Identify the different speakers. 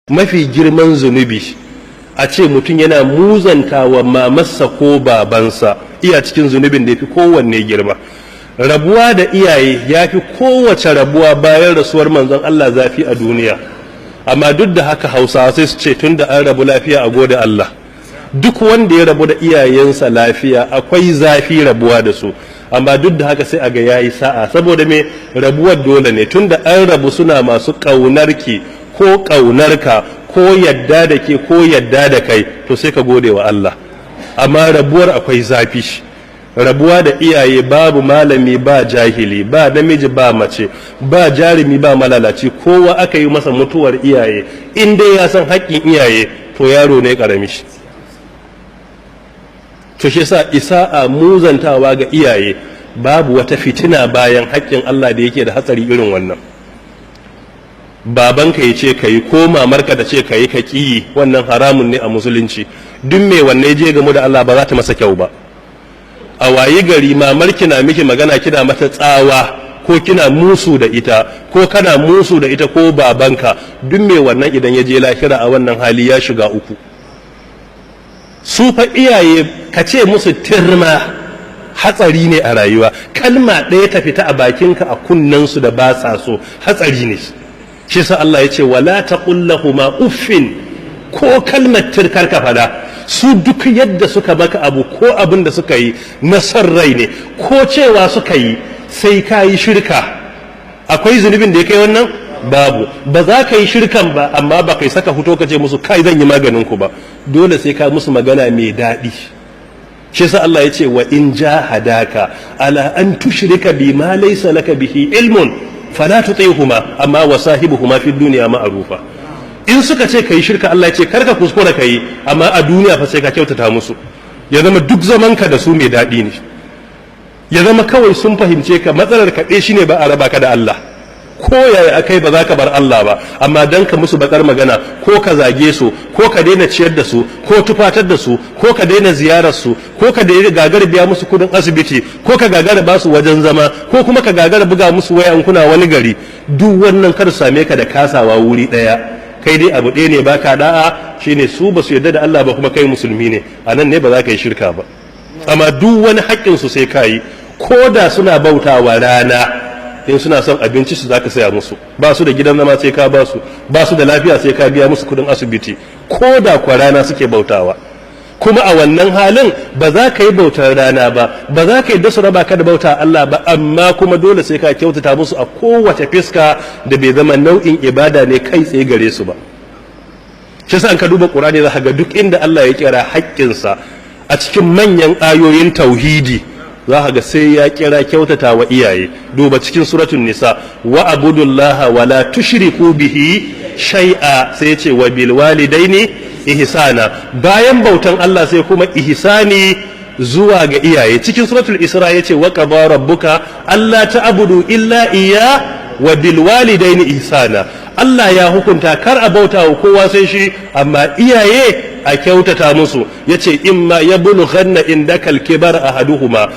Speaker 1: mafi girman zunubi a ce mutum yana muzanta wa mamarsa ko babansa iya cikin zunubin da ya fi kowanne girma. Rabuwa da iyaye ya fi kowace rabuwa bayan rasuwar manzon Allah zafi a duniya, amma duk da haka Hausawa sai su ce tun da an rabu lafiya a gode Allah. Duk wanda ya rabu da iyayensa lafiya akwai zafi rabuwa da su, amma duk da haka sai a ga yayi sa'a, saboda me rabuwar dole ne, tun da an rabu suna masu ƙaunarki ko ƙaunarka ko yadda da ke ko yadda da kai, to sai ka gode wa Allah. Amma rabuwar akwai zafi. Rabuwa da iyaye babu malami ba jahili, ba namiji ba mace, ba jarumi ba malalaci, kowa aka yi masa mutuwar iyaye in dai ya san haƙƙin iyaye to yaro ne ƙarami shi. To shi yasa isa'a muzantawa ga iyaye babu wata fitina bayan haƙƙin Allah da yake da hatsari irin wannan. Babanka ya ce ka yi ko mamarka da ce ka yi ka ƙi, wannan haramun ne a musulunci. Duk mai wanne je gamu da Allah ba za ta masa kyau ba. A wayi gari mamarki na miki magana kina mata tsawa ko kina musu da ita ko kana musu da ita ko babanka, duk mai wannan idan ya je lahira a wannan hali ya shiga uku. Su fa iyaye ka ce musu tirma hatsari ne a rayuwa, kalma ɗaya ta fita a bakinka a kunnensu da ba sa so hatsari ne. Shi sa Allah ya ce wala taqul lahumu uffin, ko kalmar tirkar ka fada. Su duk yadda suka maka abu ko abin da suka yi na son rai ne, ko cewa suka yi sai ka yi shirka, akwai zunubin da ya kai wannan? Babu. Ba za ka yi shirkan ba, amma ba kai saka fito ka ce musu kai zan yi maganin ku ba, dole sai ka musu magana mai daɗi. Shi yasa Allah ya ce wa in jahadaka ala an tushrika bima laysa laka bihi ilmun fala tuti'huma amma wasahibuhuma fid dunya ma'rufa. In suka ce kai shirka, Allah ya ce karka kuskura kai, amma a duniya fa sai ka kyautata musu, ya zama duk zamanka da su mai daɗi ne, ya zama kawai sun fahimce ka matsalar kaɗe shi ne ba a raba ka da Allah, ko yaya akai ba za ka bar Allah ba, amma dan ka musu bakar magana ko ka zage su ko ka daina ciyar da su ko tufatar da su ko ka daina ziyarar su ko ka daina gagara biya musu kudin asibiti ko ka gagara ba su wajen zama ko kuma ka gagara buga musu waya in kuna wani gari, duk wannan kar same ka da kasawa wuri ɗaya. Kai dai abu ɗaya ne baka da'a, shine su ba su yarda da Allah ba kuma kai musulmi ne, a nan ne ba za ka yi shirka ba. Amma duk wani haƙƙin su sai ka yi, ko da suna bautawa rana, in suna son abinci su za ka saya musu, ba su da gidan zama sai ka ba su, ba su da lafiya sai ka biya musu kudin asibiti, ko da kwa rana suke bautawa. Kuma a wannan halin ba za ka yi bautar rana ba, ba za ka yi da su raba ka da bauta Allah ba, amma kuma dole sai ka kyautata musu a kowace fiska da bai zama nau'in ibada ne kai tsaye gare su ba. Shi yasa an ka duba Qur'ani za ka ga duk inda Allah ya kira haƙƙinsa a cikin manyan ayoyin tauhidi, za ka ga sai ya kira kyautata wa iyaye. Duba cikin suratul Nisa, wa abudullaha wa la tushriku bihi shay'a, sai ya ce wa bil walidaini ihsana. Bayan bautan Allah sai kuma ihsani zuwa ga iyaye. Cikin suratul Isra yace wa qada rabbuka alla ta'budu illa iyya wa bil walidaini ihsana. Allah ya hukunta kar a bauta wa kowa sai shi, amma iyaye a kyautata musu. Yace imma yablughanna indakal kibar ahaduhuma